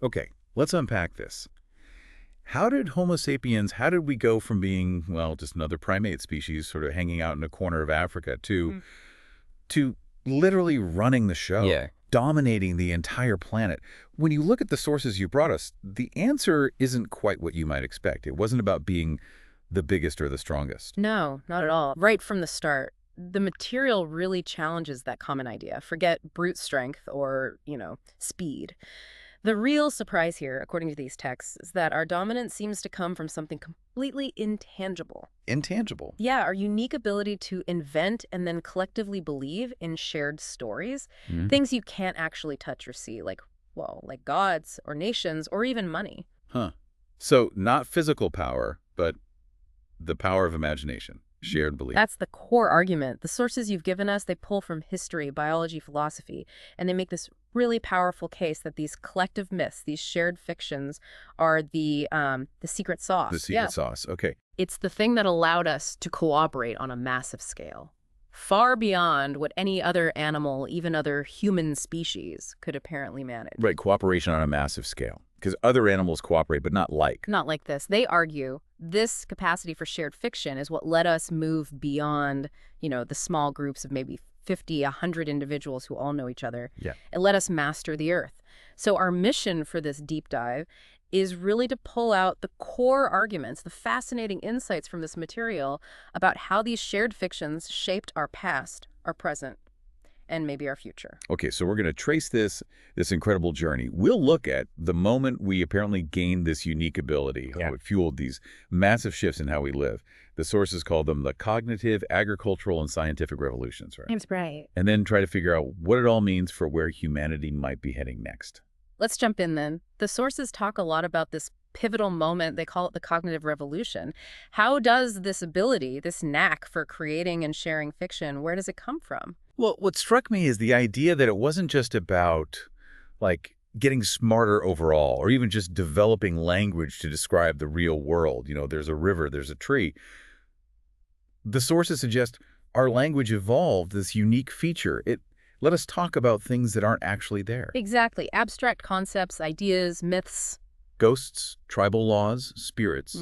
Okay, let's unpack this. How did Homo sapiens, how did we go from being, well, just another primate species sort of hanging out in a corner of Africa to literally running the show, Yeah. dominating the entire planet? When you look at the sources you brought us, the answer isn't quite what you might expect. It wasn't about being the biggest or the strongest. No, not at all. Right from the start, the material really challenges that common idea. Forget brute strength or, speed. The real surprise here, according to these texts, is that our dominance seems to come from something completely intangible. Intangible. Yeah, our unique ability to invent and then collectively believe in shared stories, Mhm. things you can't actually touch or see, like gods or nations or even money. Huh. So not physical power, but the power of imagination, shared belief. That's the core argument. The sources you've given us, they pull from history, biology, philosophy, and they make this really powerful case that these collective myths, these shared fictions, are the secret sauce. The secret sauce. Okay. It's the thing that allowed us to cooperate on a massive scale, far beyond what any other animal, even other human species, could apparently manage. Right, cooperation on a massive scale. Because other animals cooperate, but not like. Not like this. They argue this capacity for shared fiction is what let us move beyond, the small groups of maybe 50, 100 individuals who all know each other. Yeah. It let us master the Earth. So our mission for this deep dive is really to pull out the core arguments, the fascinating insights from this material about how these shared fictions shaped our past, our present, and maybe our future. Okay, so we're going to trace this incredible journey. We'll look at the moment we apparently gained this unique ability, how it fueled these massive shifts in how we live. The sources call them the cognitive, agricultural, and scientific revolutions, right? That's right. And then try to figure out what it all means for where humanity might be heading next. Let's jump in then. The sources talk a lot about this pivotal moment. They call it the cognitive revolution. How does this ability, this knack for creating and sharing fiction, where does it come from? Well, what struck me is the idea that it wasn't just about, like, getting smarter overall, or even just developing language to describe the real world. There's a river, there's a tree. The sources suggest our language evolved this unique feature. It let us talk about things that aren't actually there. Exactly. Abstract concepts, ideas, myths. Ghosts, tribal laws, spirits.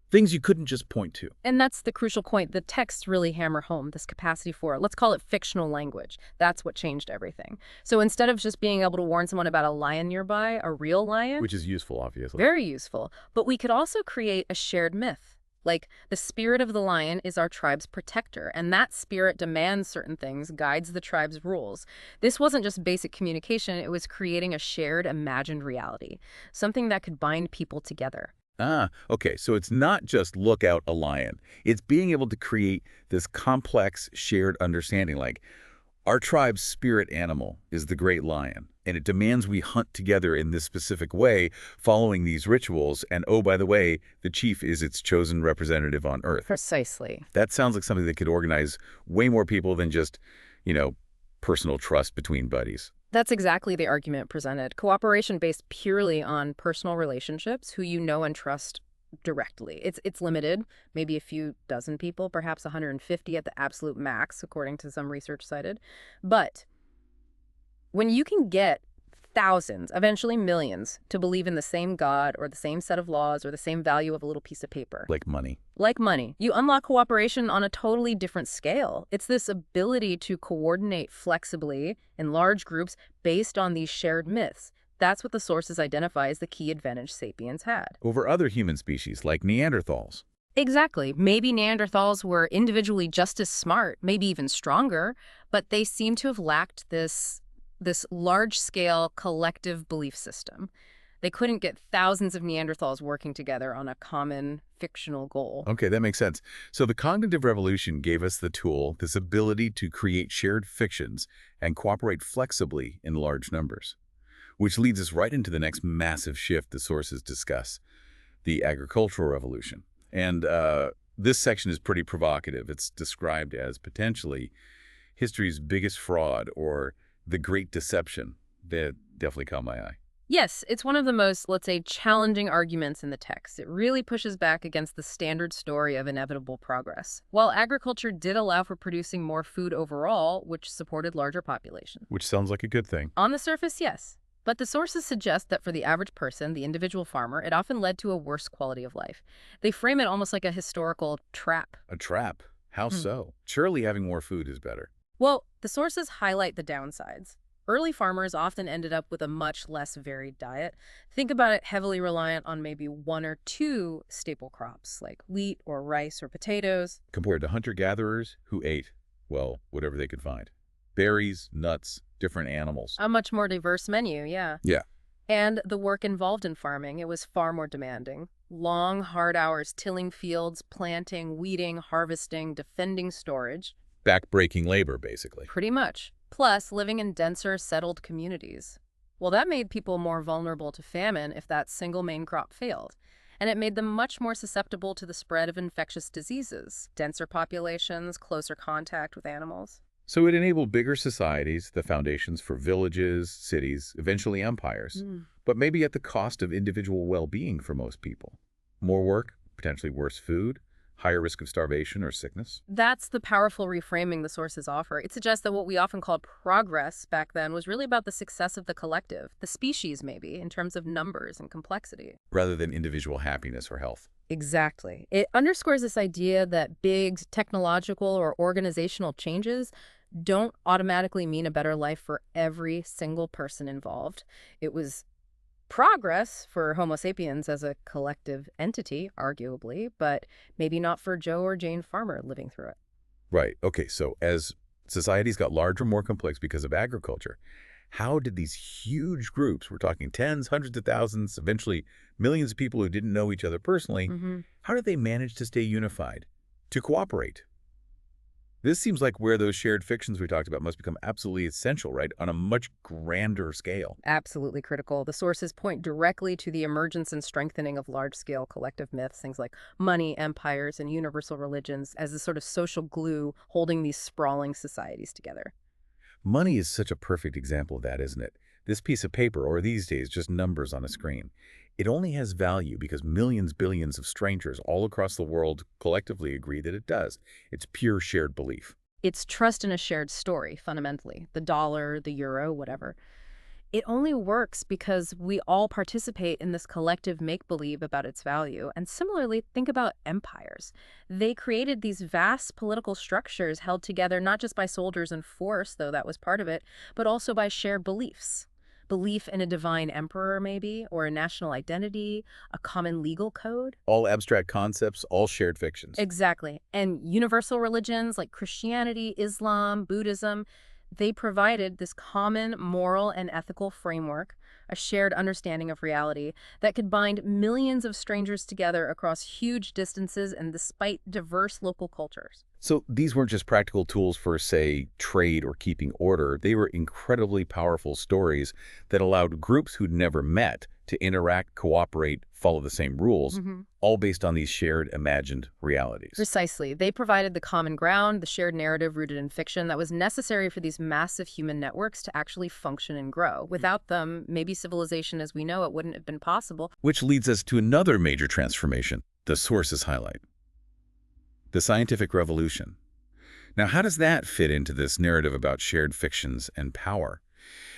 Things you couldn't just point to. And that's the crucial point. The texts really hammer home this capacity for, let's call it fictional language. That's what changed everything. So instead of just being able to warn someone about a lion nearby, a real lion. Which is useful, obviously. Very useful. But we could also create a shared myth. Like, the spirit of the lion is our tribe's protector, and that spirit demands certain things, guides the tribe's rules. This wasn't just basic communication, it was creating a shared imagined reality, something that could bind people together. Ah, okay. So it's not just look out a lion. It's being able to create this complex shared understanding. Like, our tribe's spirit animal is the great lion, and it demands we hunt together in this specific way, following these rituals. And oh, by the way, the chief is its chosen representative on Earth. Precisely. That sounds like something that could organize way more people than just, personal trust between buddies. That's exactly the argument presented. Cooperation based purely on personal relationships, who you know and trust directly. It's limited, maybe a few dozen people, perhaps 150 at the absolute max, according to some research cited. But when you can get thousands, eventually millions, to believe in the same God or the same set of laws or the same value of a little piece of paper. Like money. Like money. You unlock cooperation on a totally different scale. It's this ability to coordinate flexibly in large groups based on these shared myths. That's what the sources identify as the key advantage sapiens had. Over other human species, like Neanderthals. Exactly. Maybe Neanderthals were individually just as smart, maybe even stronger, but they seem to have lacked this large-scale collective belief system. They couldn't get thousands of Neanderthals working together on a common fictional goal. Okay, that makes sense. So the cognitive revolution gave us the tool, this ability to create shared fictions and cooperate flexibly in large numbers. Which leads us right into the next massive shift the sources discuss, the agricultural revolution. And this section is pretty provocative. It's described as potentially history's biggest fraud, or the Great Deception. That definitely caught my eye. Yes, it's one of the most, let's say, challenging arguments in the text. It really pushes back against the standard story of inevitable progress. While agriculture did allow for producing more food overall, which supported larger populations. Which sounds like a good thing. On the surface, yes. But the sources suggest that for the average person, the individual farmer, it often led to a worse quality of life. They frame it almost like a historical trap. A trap? How Hmm. so? Surely having more food is better. Well, the sources highlight the downsides. Early farmers often ended up with a much less varied diet. Think about it heavily reliant on maybe one or two staple crops, like wheat or rice or potatoes. Compared to hunter-gatherers who ate, well, whatever they could find. Berries, nuts, different animals. A much more diverse menu, yeah. Yeah. And the work involved in farming, it was far more demanding. Long, hard hours tilling fields, planting, weeding, harvesting, defending storage. Back-breaking labor, basically. Pretty much. Plus, living in denser, settled communities. Well, that made people more vulnerable to famine if that single main crop failed. And it made them much more susceptible to the spread of infectious diseases, denser populations, closer contact with animals. So it enabled bigger societies, the foundations for villages, cities, eventually empires, but maybe at the cost of individual well-being for most people. More work, potentially worse food, higher risk of starvation or sickness. That's the powerful reframing the sources offer. It suggests that what we often called progress back then was really about the success of the collective, the species maybe, in terms of numbers and complexity. Rather than individual happiness or health. Exactly. It underscores this idea that big technological or organizational changes don't automatically mean a better life for every single person involved. It was progress for Homo sapiens as a collective entity, arguably, but maybe not for Joe or Jane Farmer living through it. Right. Okay, so as societies got larger, more complex because of agriculture, how did these huge groups, we're talking tens, hundreds of thousands, eventually millions of people who didn't know each other personally, how did they manage to stay unified, to cooperate? This seems like where those shared fictions we talked about must become absolutely essential, right, on a much grander scale. Absolutely critical. The sources point directly to the emergence and strengthening of large-scale collective myths, things like money, empires, and universal religions, as the sort of social glue holding these sprawling societies together. Money is such a perfect example of that, isn't it? This piece of paper, or these days, just numbers on a screen. It only has value because millions, billions of strangers all across the world collectively agree that it does. It's pure shared belief. It's trust in a shared story, fundamentally. The dollar, the euro, whatever. It only works because we all participate in this collective make-believe about its value. And similarly, think about empires. They created these vast political structures held together not just by soldiers and force, though that was part of it, but also by shared beliefs. Belief in a divine emperor, maybe, or a national identity, a common legal code. All abstract concepts, all shared fictions. Exactly. And universal religions like Christianity, Islam, Buddhism, they provided this common moral and ethical framework, a shared understanding of reality that could bind millions of strangers together across huge distances and despite diverse local cultures. So these weren't just practical tools for, say, trade or keeping order. They were incredibly powerful stories that allowed groups who'd never met to interact, cooperate, follow the same rules, all based on these shared imagined realities. Precisely. They provided the common ground, the shared narrative rooted in fiction that was necessary for these massive human networks to actually function and grow. Without them, maybe civilization as we know it wouldn't have been possible. Which leads us to another major transformation, the sources highlight. The scientific revolution. Now, how does that fit into this narrative about shared fictions and power?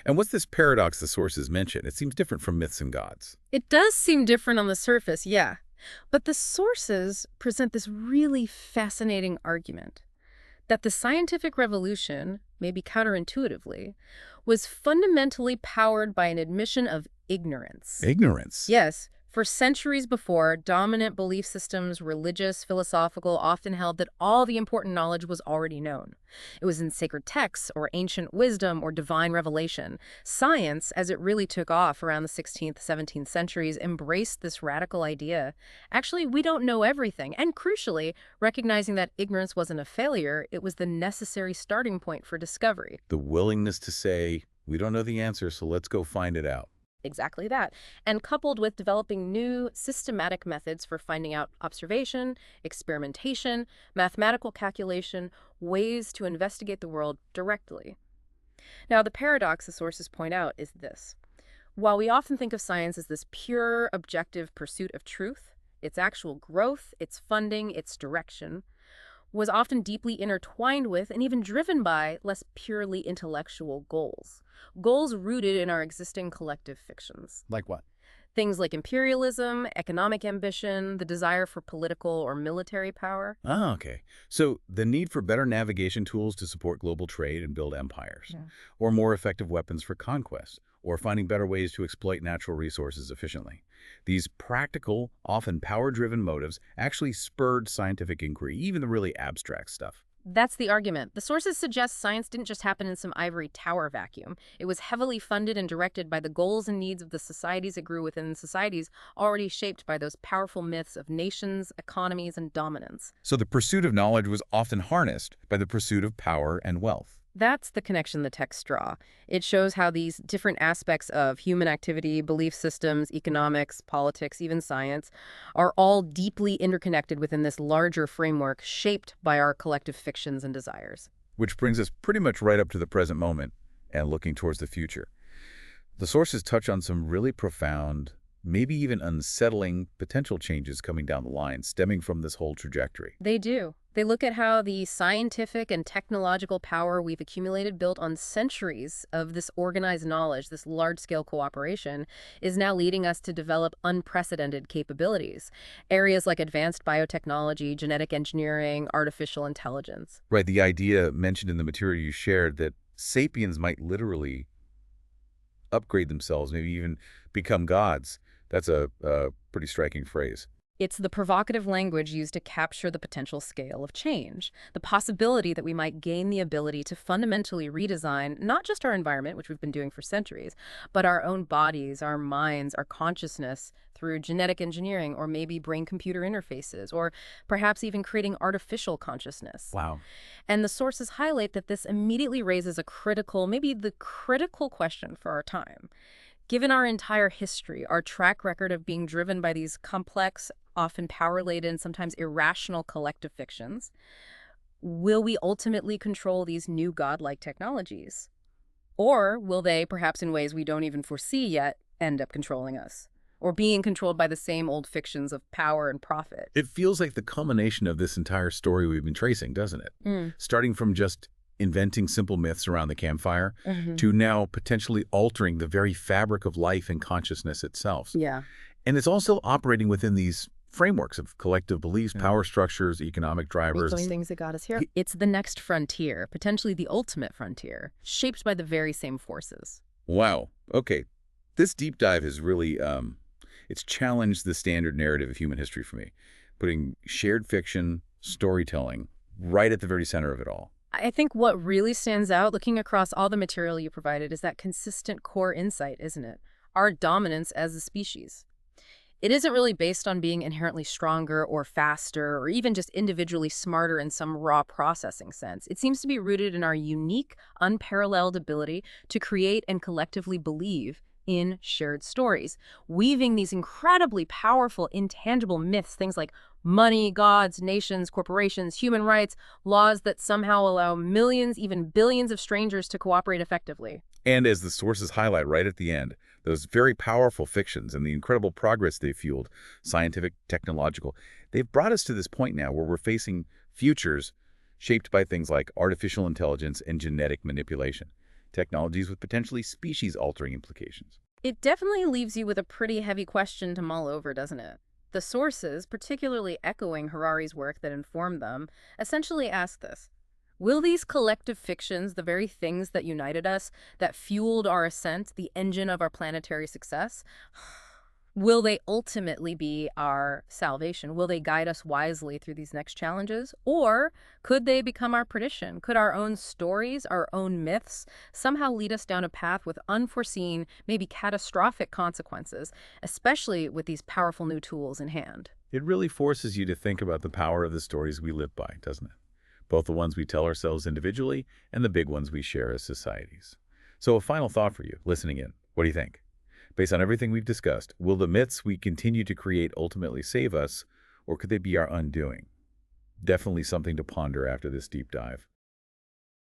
And what's this paradox the sources mention? It seems different from myths and gods. It does seem different on the surface, yeah. But the sources present this really fascinating argument that the scientific revolution, maybe counterintuitively, was fundamentally powered by an admission of ignorance. Ignorance? Yes. For centuries before, dominant belief systems, religious, philosophical, often held that all the important knowledge was already known. It was in sacred texts or ancient wisdom or divine revelation. Science, as it really took off around the 16th, 17th centuries, embraced this radical idea. Actually, we don't know everything. And crucially, recognizing that ignorance wasn't a failure, it was the necessary starting point for discovery. The willingness to say, we don't know the answer, so let's go find it out. Exactly that. And coupled with developing new systematic methods for finding out observation, experimentation, mathematical calculation, ways to investigate the world directly. Now, the paradox the sources point out is this. While we often think of science as this pure, objective pursuit of truth, its actual growth, its funding, its direction, was often deeply intertwined with and even driven by less purely intellectual goals. Goals rooted in our existing collective fictions. Like what? Things like imperialism, economic ambition, the desire for political or military power. Ah, okay. So the need for better navigation tools to support global trade and build empires, Yeah. or more effective weapons for conquest, or finding better ways to exploit natural resources efficiently. These practical, often power-driven motives actually spurred scientific inquiry, even the really abstract stuff. That's the argument. The sources suggest science didn't just happen in some ivory tower vacuum. It was heavily funded and directed by the goals and needs of the societies it grew within, societies already shaped by those powerful myths of nations, economies, and dominance. So the pursuit of knowledge was often harnessed by the pursuit of power and wealth. That's the connection the texts draw. It shows how these different aspects of human activity, belief systems, economics, politics, even science, are all deeply interconnected within this larger framework shaped by our collective fictions and desires. Which brings us pretty much right up to the present moment and looking towards the future. The sources touch on some really profound, maybe even unsettling potential changes coming down the line stemming from this whole trajectory. They do. They look at how the scientific and technological power we've accumulated, built on centuries of this organized knowledge, this large-scale cooperation, is now leading us to develop unprecedented capabilities. Areas like advanced biotechnology, genetic engineering, artificial intelligence. Right, the idea mentioned in the material you shared that sapiens might literally upgrade themselves, maybe even become gods. That's a pretty striking phrase. It's the provocative language used to capture the potential scale of change, the possibility that we might gain the ability to fundamentally redesign not just our environment, which we've been doing for centuries, but our own bodies, our minds, our consciousness through genetic engineering, or maybe brain-computer interfaces, or perhaps even creating artificial consciousness. Wow. And the sources highlight that this immediately raises a critical, maybe the critical question for our time. Given our entire history, our track record of being driven by these complex, often power-laden, sometimes irrational collective fictions, will we ultimately control these new godlike technologies? Or will they, perhaps in ways we don't even foresee yet, end up controlling us? Or being controlled by the same old fictions of power and profit? It feels like the culmination of this entire story we've been tracing, doesn't it? Starting from just inventing simple myths around the campfire to now potentially altering the very fabric of life and consciousness itself. Yeah. And it's also operating within these frameworks of collective beliefs, power structures, economic drivers. Those things that got us here. It's the next frontier, potentially the ultimate frontier, shaped by the very same forces. Wow. Okay. This deep dive has really, it's challenged the standard narrative of human history for me, putting shared fiction, storytelling, right at the very center of it all. I think what really stands out, looking across all the material you provided, is that consistent core insight, isn't it? Our dominance as a species. It isn't really based on being inherently stronger or faster or even just individually smarter in some raw processing sense. It seems to be rooted in our unique, unparalleled ability to create and collectively believe in shared stories, weaving these incredibly powerful, intangible myths, things like money, gods, nations, corporations, human rights, laws that somehow allow millions, even billions of strangers to cooperate effectively. And as the sources highlight right at the end, those very powerful fictions and the incredible progress they've fueled, scientific, technological, they've brought us to this point now where we're facing futures shaped by things like artificial intelligence and genetic manipulation, technologies with potentially species-altering implications. It definitely leaves you with a pretty heavy question to mull over, doesn't it? The sources, particularly echoing Harari's work that informed them, essentially ask this. Will these collective fictions, the very things that united us, that fueled our ascent, the engine of our planetary success, will they ultimately be our salvation? Will they guide us wisely through these next challenges? Or could they become our perdition? Could our own stories, our own myths, somehow lead us down a path with unforeseen, maybe catastrophic consequences, especially with these powerful new tools in hand? It really forces you to think about the power of the stories we live by, doesn't it? Both the ones we tell ourselves individually and the big ones we share as societies. So a final thought for you, listening in. What do you think? Based on everything we've discussed, will the myths we continue to create ultimately save us, or could they be our undoing? Definitely something to ponder after this deep dive.